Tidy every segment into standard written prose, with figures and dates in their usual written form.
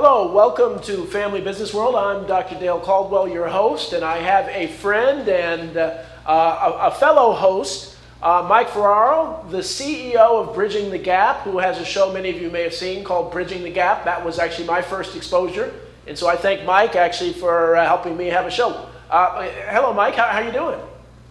Hello, welcome to Family Business World. I'm Dr. Dale Caldwell, your host, and I have a friend and a fellow host, Mike Ferraro, the CEO of Bridging the Gap, who has a show many of you may have seen called Bridging the Gap. That was actually my first exposure, and so I thank Mike actually for helping me have a show. Hello, Mike. How are you doing?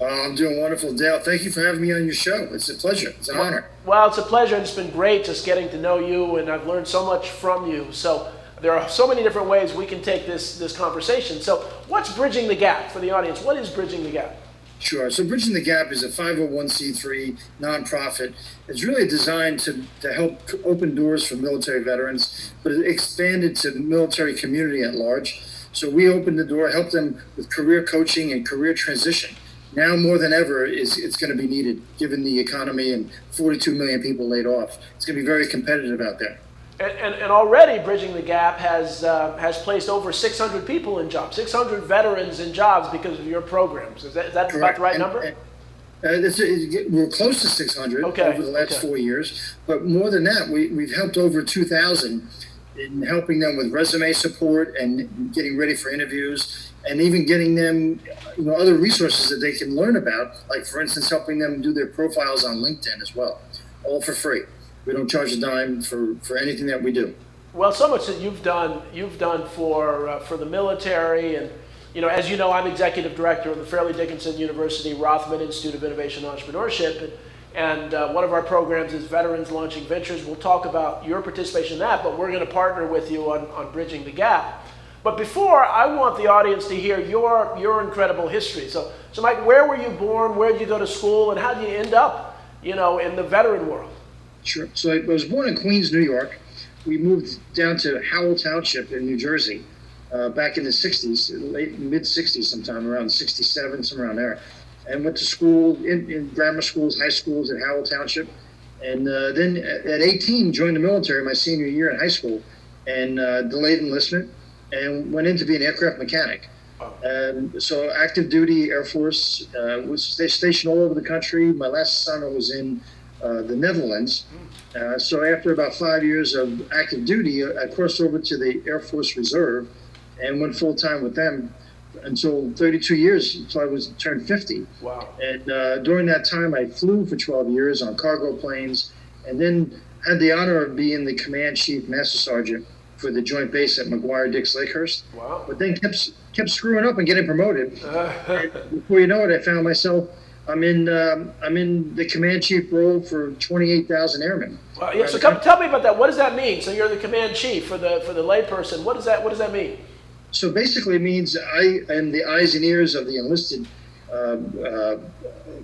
I'm doing wonderful, Dale. Thank you for having me on your show. It's a pleasure. It's an honor. Well, it's a pleasure, and it's been great just getting to know you, and I've learned so much from you. So there are so many different ways we can take this conversation. So what's Bridging the Gap for the audience? What is Bridging the Gap? Sure. So Bridging the Gap is a 501c3 nonprofit. It's really designed to help open doors for military veterans, but it expanded to the military community at large. So we opened the door, helped them with career coaching and career transition. Now more than ever, it's going to be needed given the economy and 42 million people laid off. It's going to be very competitive out there. And already Bridging the Gap has placed over 600 people in jobs, 600 veterans in jobs because of your programs. Is that about the right number? We're close to 600 over the last 4 years, but more than that, we've helped over 2,000 in helping them with resume support and getting ready for interviews, and even getting them, other resources that they can learn about, like for instance, helping them do their profiles on LinkedIn as well, all for free. We don't charge a dime for anything that we do. Well, so much that you've done for the military, and as you know, I'm executive director of the Fairleigh Dickinson University Rothman Institute of Innovation and Entrepreneurship, and one of our programs is Veterans Launching Ventures. We'll talk about your participation in that, but we're going to partner with you on Bridging the Gap. But before, I want the audience to hear your incredible history. So Mike, where were you born? Where did you go to school? And how did you end up, in the veteran world? Sure. So I was born in Queens, New York. We moved down to Howell Township in New Jersey back in the 60s, mid-60s sometime, around 67, somewhere around there. And went to school, in grammar schools, high schools at Howell Township. And then at 18, joined the military my senior year in high school and delayed enlistment and went in to be an aircraft mechanic. So active duty Air Force, was stationed all over the country. My last assignment was in the Netherlands. So after about 5 years of active duty, I crossed over to the Air Force Reserve and went full time with them until 32 years, until I turned 50. Wow. And during that time, I flew for 12 years on cargo planes, and then had the honor of being the command chief master sergeant for the joint base at McGuire-Dix Lakehurst. Wow. But then kept screwing up and getting promoted. And before you know it, I found myself I'm in the command chief role for 28,000 airmen. Well, yeah. So tell me about that. What does that mean? So you're the command chief for the layperson. What does that mean? So basically, it means I am the eyes and ears of the enlisted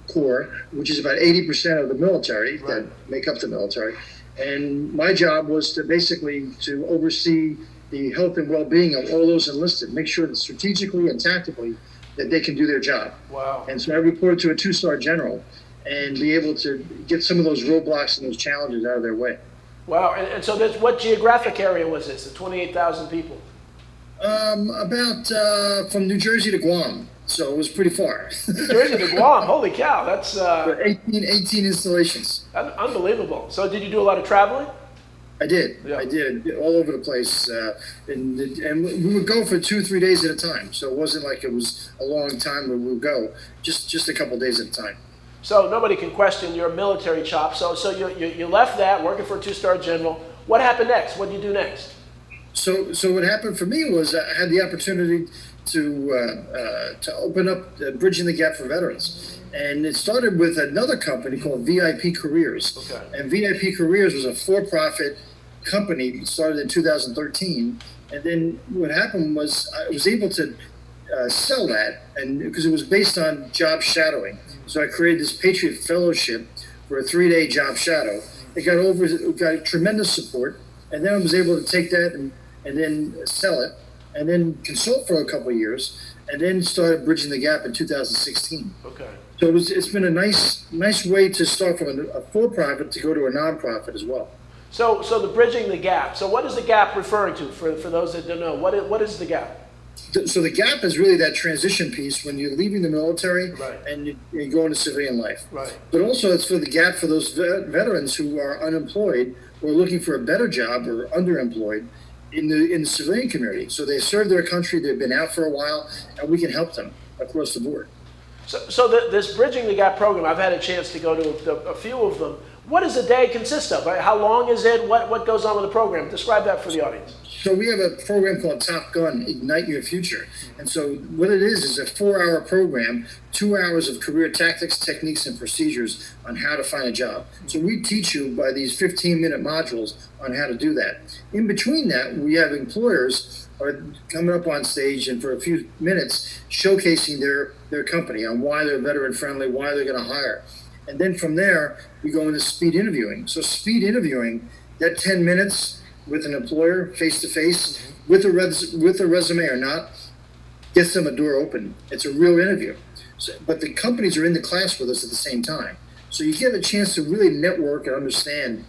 corps, which is about 80% of the military that make up the military. And my job was to oversee the health and well-being of all those enlisted, make sure that strategically and tactically that they can do their job. Wow. And so I reported to a 2-star general and be able to get some of those roadblocks and those challenges out of their way. Wow. And so what geographic area was this, the 28,000 people? About from New Jersey to Guam. So it was pretty far. New Jersey to Guam. Holy cow. That's 18 installations. Unbelievable. So did you do a lot of traveling? I did. Yeah. I did, all over the place. And we would go for 2-3 days at a time. So it wasn't like it was a long time where we would go, just a couple days at a time. So nobody can question your military chops. So you left that, working for a 2-star general. What happened next? What did you do next? So what happened for me was I had the opportunity to open up Bridging the Gap for Veterans. And it started with another company called VIP Careers. Okay. And VIP Careers was a for-profit company started in 2013. And then what happened was I was able to sell that, and because it was based on job shadowing. So I created this Patriot Fellowship for a 3-day job shadow. It got tremendous support. And then I was able to take that and then sell it, and then consult for a couple of years, and then started Bridging the Gap in 2016. Okay. So it's been a nice way to start from a for-profit to go to a non-profit as well. So the Bridging the Gap. So what is the gap referring to for those that don't know? What is the gap? So the gap is really that transition piece when you're leaving the military Right. and you go into civilian life. Right. But also it's for the gap for those veterans who are unemployed or looking for a better job or underemployed. in the civilian community. So they serve their country, they've been out for a while, and we can help them across the board. So this Bridging the Gap program, I've had a chance to go to a few of them. What does a day consist of? How long is it? What goes on with the program? Describe that for the audience. So we have a program called Top Gun, Ignite Your Future. And so what it is a 4-hour program, 2 hours of career tactics, techniques, and procedures on how to find a job. So we teach you by these 15-minute modules on how to do that. In between that, we have employers are coming up on stage and for a few minutes showcasing their company on why they're veteran friendly, why they're going to hire. And then from there, we go into speed interviewing. So speed interviewing, that 10 minutes with an employer face-to-face with a resume or not, gets them a door open. It's a real interview. So, but the companies are in the class with us at the same time. So you get a chance to really network and understand,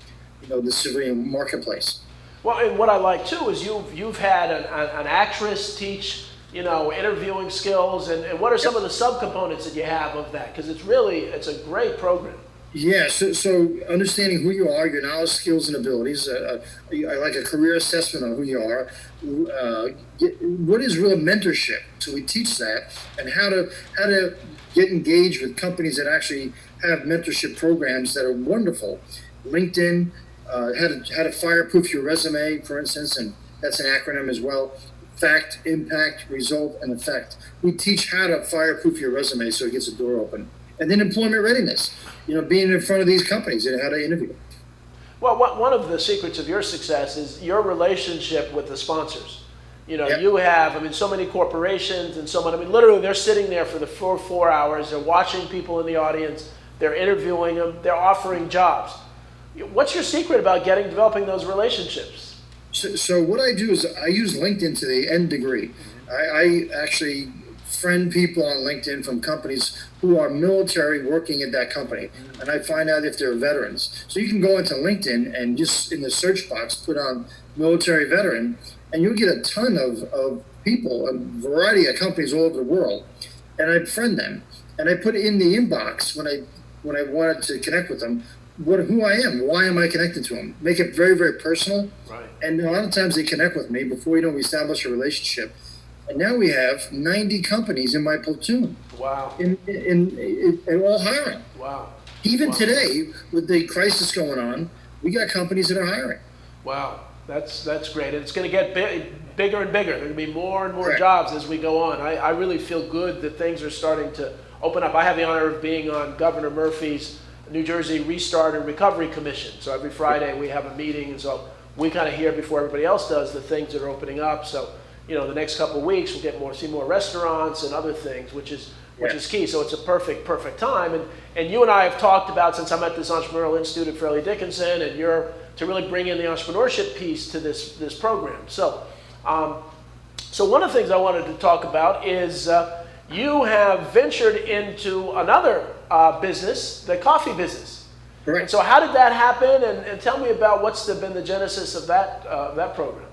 the civilian marketplace. Well, and what I like too is you've had an actress teach, interviewing skills, and what are some of the subcomponents that you have of that? Because it's a great program. Yeah, so understanding who you are, your knowledge, skills, and abilities. I like a career assessment on who you are. What is real mentorship? So we teach that, and how to get engaged with companies that actually have mentorship programs that are wonderful. LinkedIn, how to fireproof your resume, for instance, and that's an acronym as well. Fact, impact, result, and effect. We teach how to fireproof your resume so it gets a door open. And then employment readiness, being in front of these companies and how to interview. Well, one of the secrets of your success is your relationship with the sponsors. Yep. You have, so many corporations and so many, literally they're sitting there for the 4 hours, they're watching people in the audience, they're interviewing them, they're offering jobs. What's your secret about developing those relationships? So what I do is I use LinkedIn to the nth degree. I actually friend people on LinkedIn from companies who are military working at that company, and I find out if they're veterans. So you can go into LinkedIn and just in the search box put on military veteran, and you'll get a ton of people, a variety of companies all over the world, and I friend them, and I put in the inbox when I wanted to connect with them, who I am, why am I connected to them, make it very, very personal. Right. And a lot of times they connect with me before we establish a relationship. And now we have 90 companies in my platoon. Wow. In all hiring. Wow. Even today, with the crisis going on, we got companies that are hiring. Wow. That's great. And it's going to get bigger and bigger. There are going to be more and more Correct. jobs as we go on. I really feel good that things are starting to open up. I have the honor of being on Governor Murphy's New Jersey Restart and Recovery Commission. So every Friday we have a meeting, and so we kind of hear before everybody else does the things that are opening up. So the next couple of weeks we'll see more restaurants and other things, which is key. So it's a perfect time. And you and I have talked about, since I'm at this Entrepreneurial Institute at Fairleigh Dickinson, and you're to really bring in the entrepreneurship piece to this program. So one of the things I wanted to talk about is you have ventured into another business, the coffee business. Correct. And so how did that happen? And tell me about what's been the genesis of that program.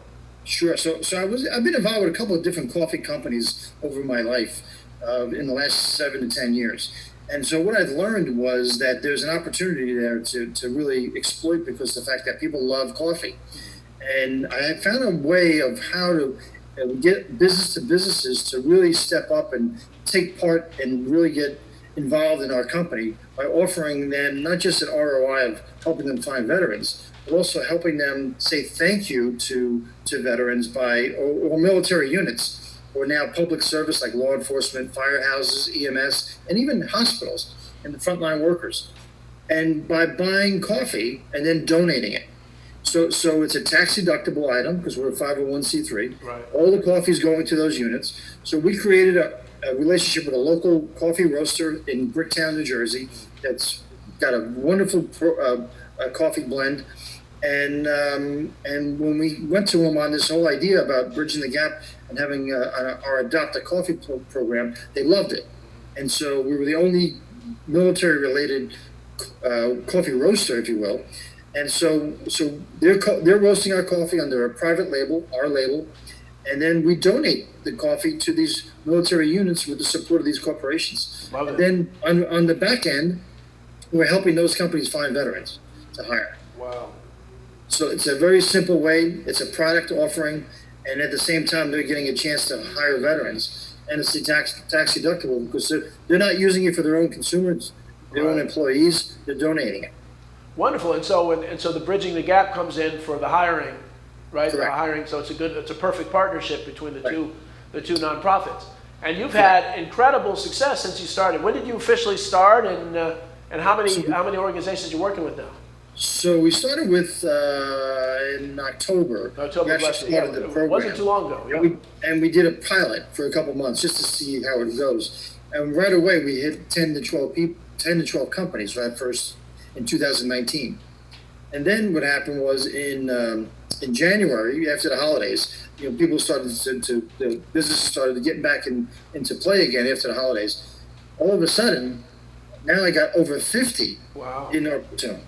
Sure. So I've been involved with a couple of different coffee companies over my life in the last 7 to 10 years. And so what I've learned was that there's an opportunity there to really exploit, because the fact that people love coffee. And I found a way of how to get business to businesses to really step up and take part and really get involved in our company by offering them not just an ROI of helping them find veterans, but also helping them say thank you to veterans or military units, or now public service like law enforcement, firehouses, EMS, and even hospitals and the frontline workers. And by buying coffee and then donating it. So it's a tax deductible item because we're a 501c3. Right. All the coffee is going to those units. So we created a relationship with a local coffee roaster in Bricktown, New Jersey, that's got a wonderful coffee blend. And when we went to them on this whole idea about bridging the gap and having our Adopt a Coffee program, they loved it. And so we were the only military-related coffee roaster, if you will. And so they're roasting our coffee under a private label, our label, and then we donate the coffee to these military units with the support of these corporations. Love it. And then on the back end, we're helping those companies find veterans to hire. Wow. So it's a very simple way. It's a product offering, and at the same time, they're getting a chance to hire veterans, and it's tax deductible because they're not using it for their own consumers, their own employees. They're donating it. Wonderful. And so the bridging the gap comes in for the hiring, right? Correct. The hiring. So it's a perfect partnership between the Right. two nonprofits. And you've had incredible success since you started. When did you officially start, and how many organizations you're working with now? So we started with in October. October, We actually started the program. It wasn't too long ago. And we did a pilot for a couple months just to see how it goes. And right away we hit 10 to 12 companies right first in 2019. And then what happened was in January, after the holidays, people started the businesses started getting back into play again after the holidays. All of a sudden, now I got over 50 in our platoon.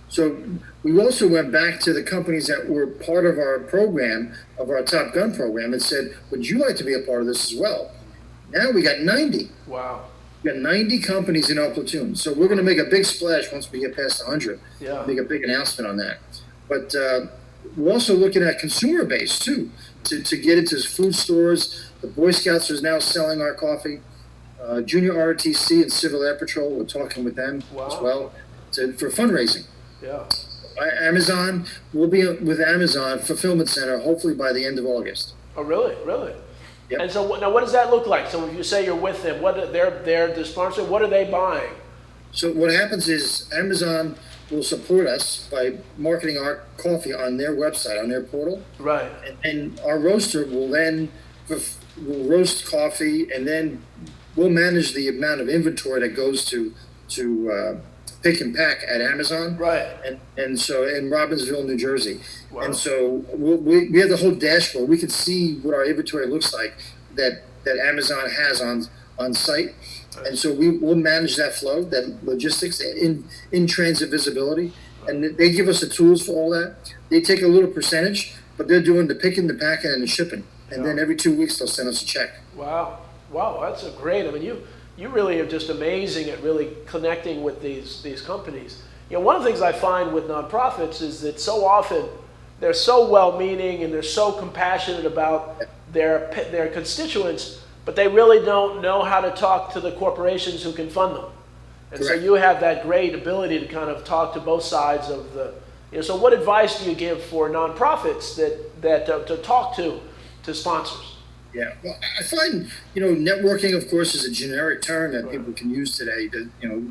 So we also went back to the companies that were part of our program, of our Top Gun program, and said, would you like to be a part of this as well? Now we got 90. Wow. We got 90 companies in our platoon. So we're going to make a big splash once we get past 100. Yeah. Make a big announcement on that. But we're also looking at consumer base, too, to get into food stores. The Boy Scouts is now selling our coffee. Junior ROTC and Civil Air Patrol, we're talking with them as well for fundraising. Yeah. Amazon, we'll be with Amazon Fulfillment Center hopefully by the end of August. Oh, really? Really? Yep. And so now what does that look like? So if you say you're with them, they're the sponsor, what are they buying? So what happens is Amazon will support us by marketing our coffee on their website, on their portal. Right. And our roaster will then will roast coffee, and then we'll manage the amount of inventory that goes to pick and pack at Amazon. Right. And so in Robbinsville, New Jersey. Wow. And so we have the whole dashboard. We can see what our inventory looks like that Amazon has on site. And so we'll manage that flow, that logistics, in transit visibility. And they give us the tools for all that. They take a little percentage, but they're doing the picking, the packing, and the shipping. And then every 2 weeks they'll send us a check. Wow. Wow, that's a great. I mean, you really are just amazing at really connecting with these companies. One of the things I find with nonprofits is that so often they're so well-meaning and they're so compassionate about their constituents, but they really don't know how to talk to the corporations who can fund them. And Correct. so you have that great ability to kind of talk to both sides of the. So what advice do you give for nonprofits that to talk to sponsors? Yeah, well, I find, networking, of course, is a generic term that people can use today to,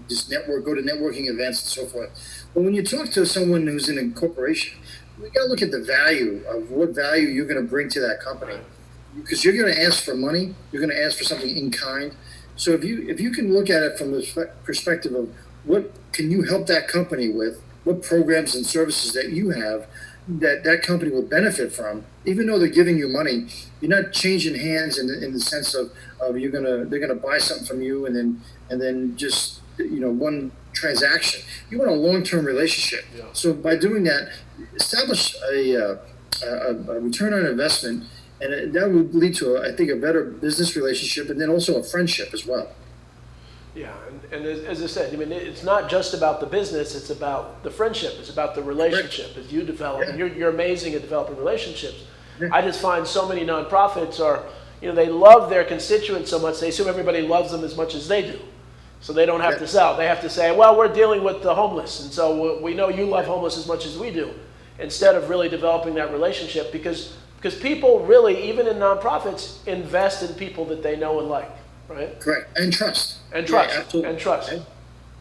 just network, go to networking events and so forth. But when you talk to someone who's in a corporation, we got to look at the value of what value you're going to bring to that company. Because you're going to ask for money, you're going to ask for something in kind. So if you can look at it from the perspective of what can you help that company with, what programs and services that you have that company will benefit from, even though they're giving you money, you're not changing hands in the sense of they're gonna buy something from you and then just one transaction. You want a long-term relationship. Yeah. So by doing that, establish a return on investment, and that would lead to I think a better business relationship, and then also a friendship as well. Yeah, and as I said, I mean, it's not just about the business, it's about the friendship, it's about the relationship as you develop, and you're amazing at developing relationships. Yeah. I just find so many nonprofits are, they love their constituents so much, they assume everybody loves them as much as they do. So they don't have to sell. They have to say, well, we're dealing with the homeless, and so we know you love homeless as much as we do, instead of really developing that relationship, because people really, even in nonprofits, invest in people that they know and like. Right. Correct. And trust. And trust. Yeah, absolutely. And trust.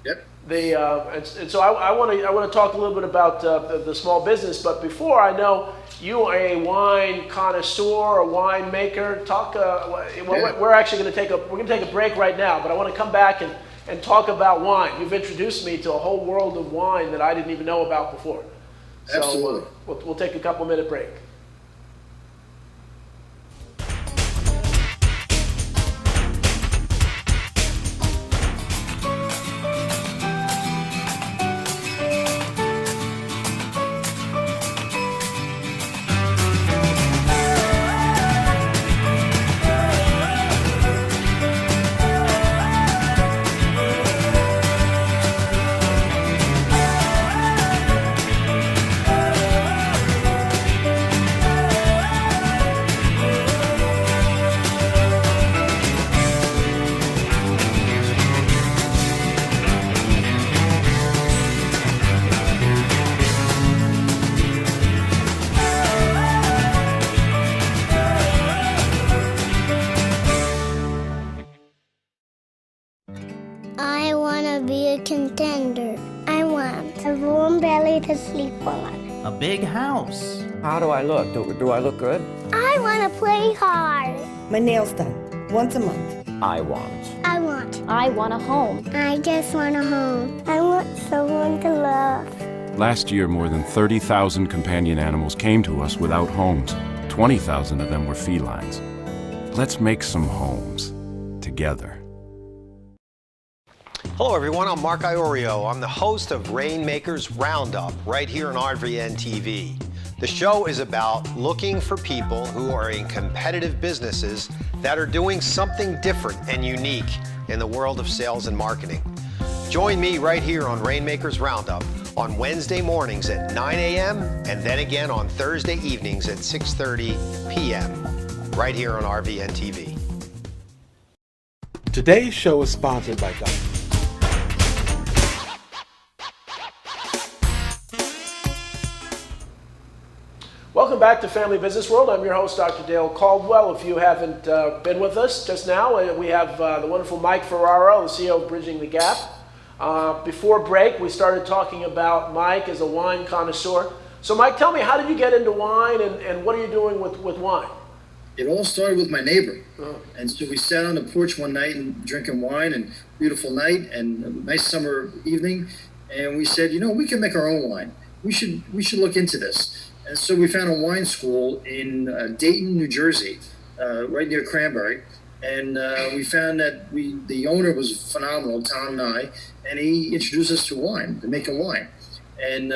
Yep. And so I want to talk a little bit about the small business, but before, I know you are a wine connoisseur, a wine maker. We're actually going to take a break right now, but I want to come back and talk about wine. You've introduced me to a whole world of wine that I didn't even know about before. So Absolutely. We'll take a couple-minute break. I want to be a contender. I want a warm belly to sleep on. A big house. How do I look? Do I look good? I want to play hard. My nails done once a month. I want. I want. I want a home. I just want a home. I want someone to love. Last year, more than 30,000 companion animals came to us without homes. 20,000 of them were felines. Let's make some homes together. Hello everyone, I'm Mark Iorio. I'm the host of Rainmakers Roundup right here on RVN TV. The show is about looking for people who are in competitive businesses that are doing something different and unique in the world of sales and marketing. Join me right here on Rainmakers Roundup on Wednesday mornings at 9 a.m. and then again on Thursday evenings at 6:30 p.m. right here on RVN TV. Today's show is sponsored by Caldwell. Welcome back to Family Business World. I'm your host, Dr. Dale Caldwell. If you haven't been with us just now, we have the wonderful Mike Ferraro, the CEO of Bridging the Gap. Before break, we started talking about Mike as a wine connoisseur. So Mike, tell me, how did you get into wine and what are you doing with wine? It all started with my neighbor. And so we sat on the porch one night and drinking wine, and beautiful night and a nice summer evening. And we said, we can make our own wine. We should look into this. And so we found a wine school in Dayton, New Jersey, right near Cranberry. And we found that the owner was phenomenal, Tom and I, and he introduced us to wine, to making wine. And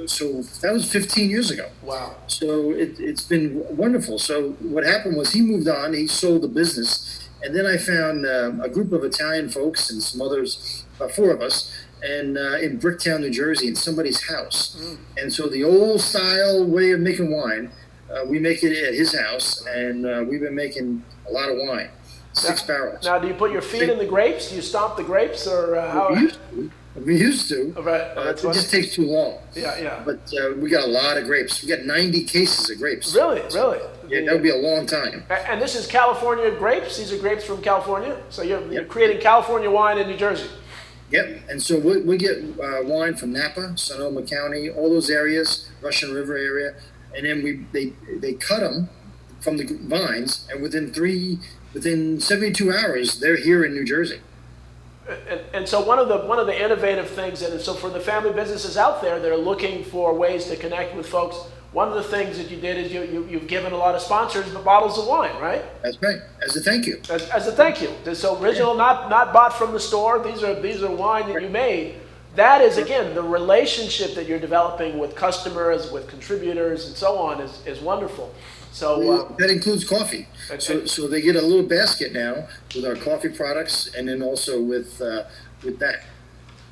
so that was 15 years ago. Wow. So it's been wonderful. So what happened was he moved on, he sold the business, and then I found a group of Italian folks and some others, four of us, and in Bricktown, New Jersey, in somebody's house. And so the old style way of making wine, we make it at his house, and we've been making a lot of wine, 6 barrels. Now, do you put your feet in the grapes? Do you stomp the grapes, or how? We used to. Right. It just takes too long. Yeah. But we got a lot of grapes. We got 90 cases of grapes. Really? Yeah, that would be a long time. And this is California grapes? These are grapes from California? So you're creating California wine in New Jersey? Yep. And so we get wine from Napa, Sonoma County, all those areas, Russian River area, and then they cut them from the vines, and within 72 hours, they're here in New Jersey. And so one of the innovative things, and so for the family businesses out there that are looking for ways to connect with folks, one of the things that you did is you've given a lot of sponsors bottles of wine, right? That's right, as a thank you. As a thank you. So original, not bought from the store. These are wine that you made. That is, again, the relationship that you're developing with customers, with contributors, and so on is wonderful. So that includes coffee. So they get a little basket now with our coffee products, and then also with that.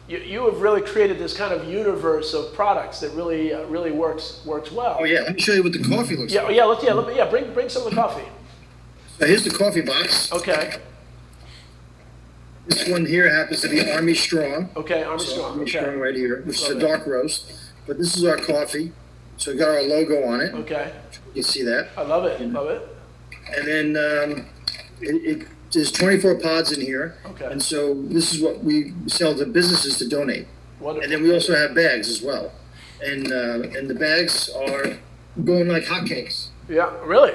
You have really created this kind of universe of products that really works well. Oh yeah, let me show you what the coffee looks like. Bring some of the coffee. So here's the coffee box. Okay. This one here happens to be Army Strong. Okay, Army Strong. Army Strong right here, which is a dark roast. But this is our coffee. So we got our logo on it. Okay. You see that? I love it. Love it. And then there's 24 pods in here. Okay. And so this is what we sell to businesses to donate. Wonderful. And then we also have bags as well. And the bags are going like hotcakes. Yeah, really?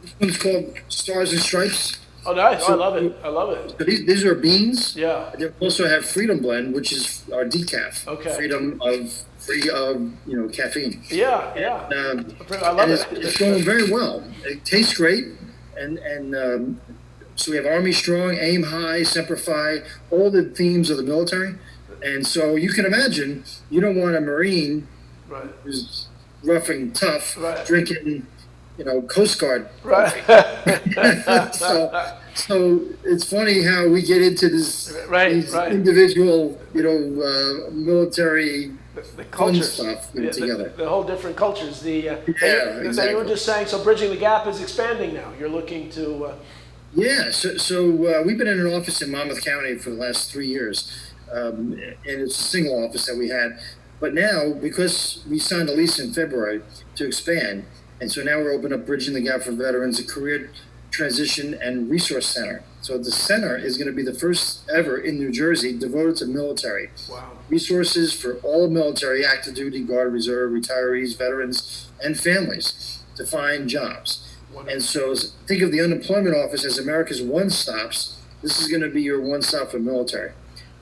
This one's called Stars and Stripes. Oh, nice. So, I love it. So these are beans. Yeah. And then we also have Freedom Blend, which is our decaf. Okay. Free of caffeine. Yeah. And, I love it. It's going very well. It tastes great, and so we have Army Strong, Aim High, Semper Fi, all the themes of the military, and so you can imagine you don't want a Marine who's rough and tough drinking, Coast Guard. Right. So it's funny how we get into these individual, military. The cultures, stuff together. The whole different cultures. Exactly. You were just saying. So Bridging the Gap is expanding now. You're looking to. So we've been in an office in Monmouth County for the last 3 years, and it's a single office that we had. But now, because we signed a lease in February to expand, and so now we're opening up Bridging the Gap for Veterans, a career transition and resource center. So the center is going to be the first ever in New Jersey devoted to military. Wow. Resources for all military, active duty, Guard, Reserve, retirees, veterans, and families to find jobs. Wonderful. And so think of the unemployment office as America's one-stops. This is going to be your one-stop for military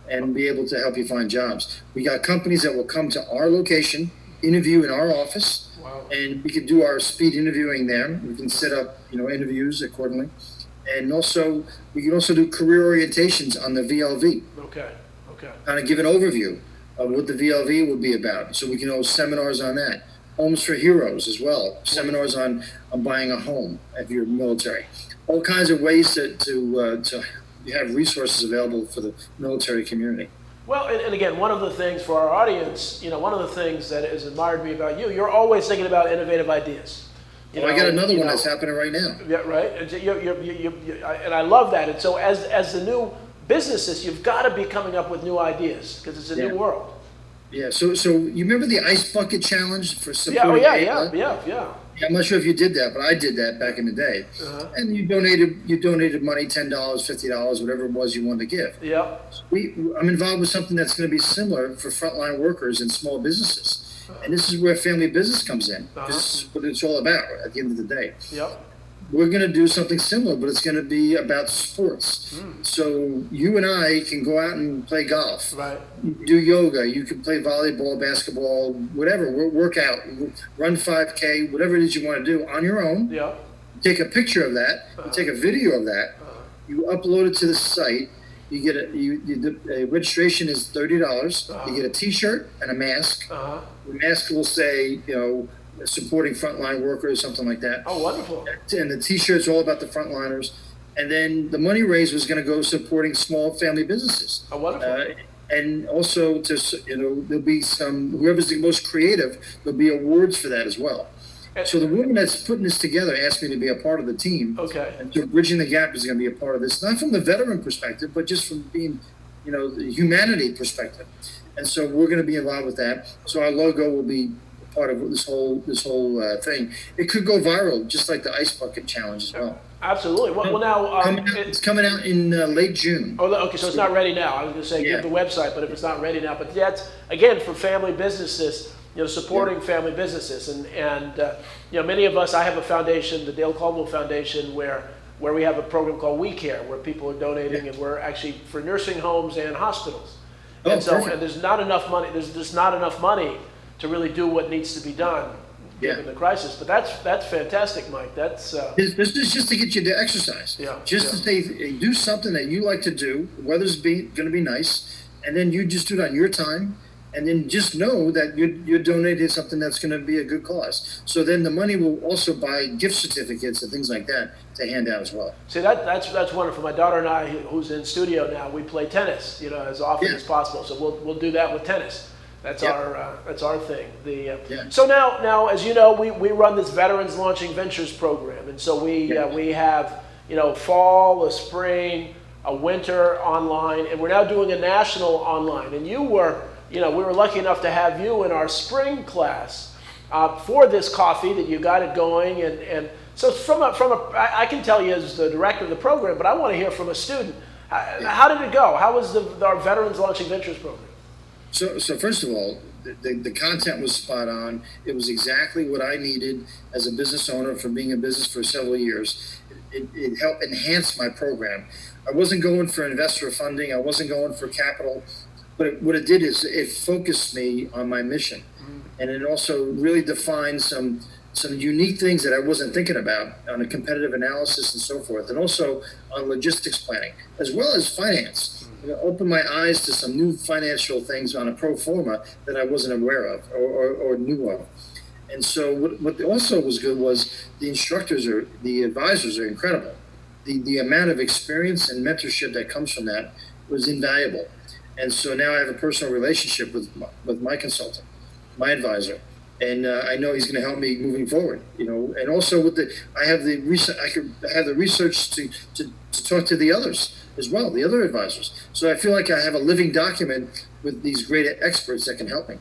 and be able to help you find jobs. We got companies that will come to our location, interview in our office, Wow. and we can do our speed interviewing there. We can set up, interviews accordingly. And also, we can also do career orientations on the VLV, Okay. kind of give an overview of what the VLV would be about. So we can hold seminars on that. Homes for Heroes as well, seminars on buying a home if you're military. All kinds of ways to have resources available for the military community. Well, and again, one of the things for our audience, one of the things that has admired me about you, you're always thinking about innovative ideas. I got another one that's happening right now. Yeah, right. And I love that. And so, as the new businesses, you've got to be coming up with new ideas because it's a new world. Yeah. So you remember the ice bucket challenge for Yeah. Oh, supporting? yeah. I'm not sure if you did that, but I did that back in the day. Uh-huh. And you donated money, $10, $50, whatever it was you wanted to give. Yeah. I'm involved with something that's going to be similar for frontline workers and small businesses. And this is where family business comes in. This is what it's all about at the end of the day. Yep. We're going to do something similar, but it's going to be about sports. So you and I can go out and play golf. Right. You can do yoga. You can play volleyball, basketball, whatever. Work out, run 5K, whatever it is you want to do on your own. Yeah. Take a picture of that. You take a video of that. You upload it to the site. You get a registration is $30. You get a T-shirt and a mask. The mask will say, supporting frontline workers, something like that. Oh, wonderful. And the T-shirt's all about the frontliners. And then the money raised was going to go supporting small family businesses. Oh, wonderful. And also there'll be whoever's the most creative, there'll be awards for that as well. So the woman that's putting this together asked me to be a part of the team. Okay. And so Bridging the Gap is going to be a part of this, not from the veteran perspective, but just from being, the humanity perspective. And so we're going to be involved with that. So our logo will be part of this whole thing. It could go viral, just like the ice bucket challenge as well. Absolutely. Well, now It's coming out in late June. Oh, okay. So it's not ready now. I was going to say give the website, but if it's not ready now, but that's again for family businesses. Supporting family businesses, and many of us. I have a foundation, the Dale Caldwell Foundation, where we have a program called We Care, where people are donating, and we're actually for nursing homes and hospitals. And there's not enough money. There's just not enough money to really do what needs to be done given the crisis. But that's fantastic, Mike. That's this is just to get you to exercise. To say do something that you like to do. The weather's going to be nice, and then you just do it on your time. And then just know that you're donating something that's going to be a good cause. So then the money will also buy gift certificates and things like that to hand out as well. See, that's wonderful. My daughter and I, who's in studio now, we play tennis, as often as possible. So we'll do that with tennis. That's our thing. So now, as you know, we run this Veterans Launching Ventures program, and so we have fall, a spring, a winter online, and we're now doing a national online. And you were. We were lucky enough to have you in our spring class for this coffee that you got it going. And so I can tell you as the director of the program, but I want to hear from a student. How did it go? How was our Veterans Launching Ventures program? So first of all, the content was spot on. It was exactly what I needed as a business owner from being in business for several years. It helped enhance my program. I wasn't going for investor funding. I wasn't going for capital. But what it did is it focused me on my mission, and it also really defined some unique things that I wasn't thinking about on a competitive analysis and so forth, and also on logistics planning as well as finance. It opened my eyes to some new financial things on a pro forma that I wasn't aware of or knew of. And so what also was good was the advisors are incredible. The amount of experience and mentorship that comes from that was invaluable. And so now I have a personal relationship with my consultant, my advisor, and I know he's going to help me moving forward. And also I have the research to talk to the others as well, the other advisors. So I feel like I have a living document with these great experts that can help me.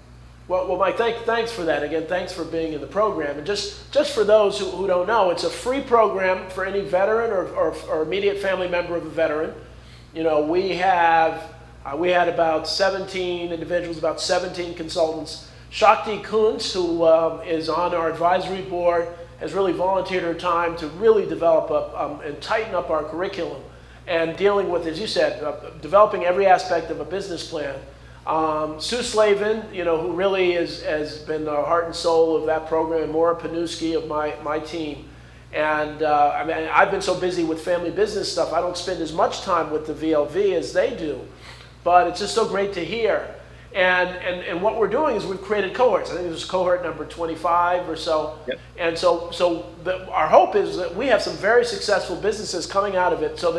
Well, Mike, thanks for that. Again, thanks for being in the program. And just for those who don't know, it's a free program for any veteran or immediate family member of a veteran. You know, we had about 17 individuals, about 17 consultants. Shakti Kuntz, who is on our advisory board, has really volunteered her time to really develop and tighten up our curriculum and dealing with, as you said, developing every aspect of a business plan. Sue Slavin, you know, who really has been the heart and soul of that program, and Maura Panuski of my team. And I mean, I've been so busy with family business stuff, I don't spend as much time with the VLV as they do. But it's just so great to hear. And what we're doing is we've created cohorts. I think this is cohort number 25 or so. Yep. And our hope is that we have some very successful businesses coming out of it, so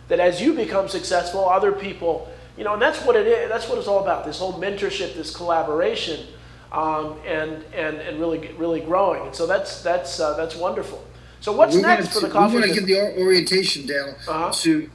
that as you become successful, other people, you know, and that's what it is. That's what it's all about. This whole mentorship, this collaboration, and really growing. And so that's wonderful. So what's next for the conference? We want to give the orientation down to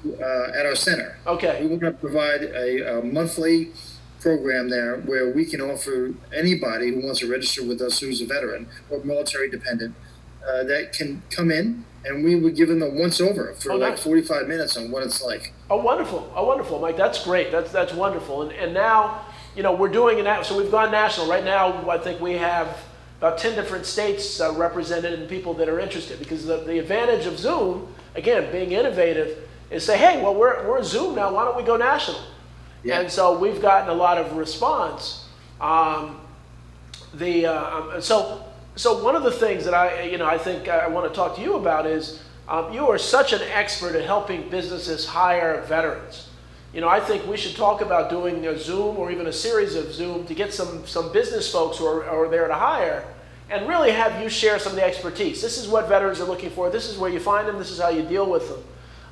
at our center. Okay. We want to provide a monthly program there where we can offer anybody who wants to register with us who's a veteran or military dependent that can come in, and we would give them a once over for like 45 minutes on what it's like. Oh, wonderful, Mike. That's great. That's wonderful. And now, you know, we're doing it. So we've gone national. Right now, I think we have about 10 different states represented and people that are interested, because the advantage of Zoom, again, being innovative, is say, hey, well, we're Zoom now. Why don't we go national? Yeah. And so we've gotten a lot of response. So one of the things that I think I want to talk to you about is you are such an expert at helping businesses hire veterans. You know, I think we should talk about doing a Zoom or even a series of Zoom to get some business folks who are there to hire, and really have you share some of the expertise. This is what veterans are looking for. This is where you find them. This is how you deal with them.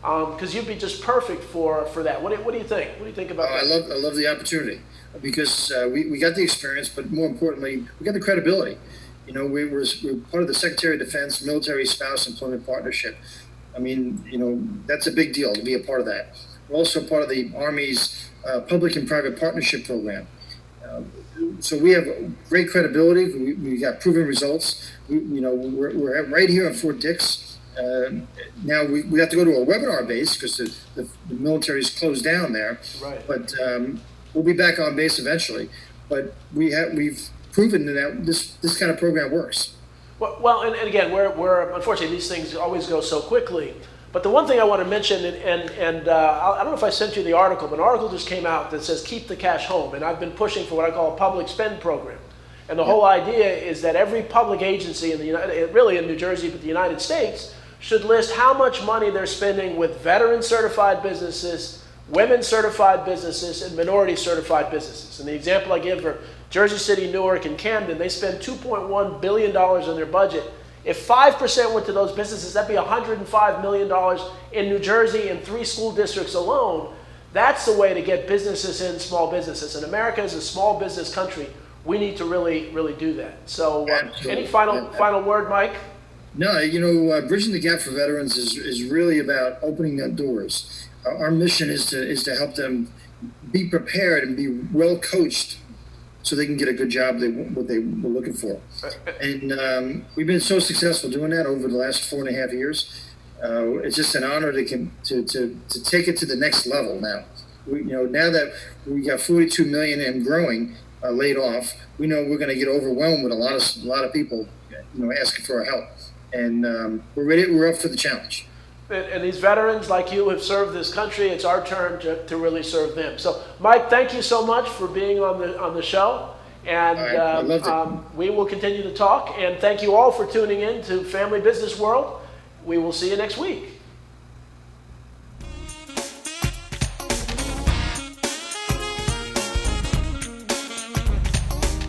Because you'd be just perfect for that. What do you think? What do you think about that? I love the opportunity, because we got the experience, but more importantly, we got the credibility. You know, we're part of the Secretary of Defense Military Spouse Employment Partnership. I mean, you know, that's a big deal to be a part of that. We're also part of the Army's Public and Private Partnership Program. So we have great credibility. We got proven results. We're right here in Fort Dix. Now we have to go to a webinar base because the military's closed down there. Right. But we'll be back on base eventually. But we've proven that this kind of program works. Well, and again, we're unfortunately these things always go so quickly. But the one thing I want to mention, and I don't know if I sent you the article, but an article just came out that says keep the cash home, and I've been pushing for what I call a public spend program. And the whole idea is that every public agency really in New Jersey, but the United States, should list how much money they're spending with veteran-certified businesses, women-certified businesses, and minority-certified businesses. And the example I give are Jersey City, Newark, and Camden. They spend $2.1 billion on their budget. If 5% went to those businesses, that'd be $105 million in New Jersey in 3 school districts alone. That's the way to get businesses in, small businesses. And America is a small business country. We need to really, really do that. So any final word, Mike? No, bridging the gap for veterans is really about opening up doors. Our mission is to help them be prepared and be well coached so they can get a good job, what they were looking for. And we've been so successful doing that over the last 4.5 years. It's just an honor to take it to the next level now. Now that we got 42 million and growing laid off, we know we're going to get overwhelmed with a lot of people, asking for our help. And we're ready. We're up for the challenge. And these veterans like you have served this country. It's our turn to really serve them. So, Mike, thank you so much for being on the show. And I loved it. We will continue to talk. And thank you all for tuning in to Family Business World. We will see you next week.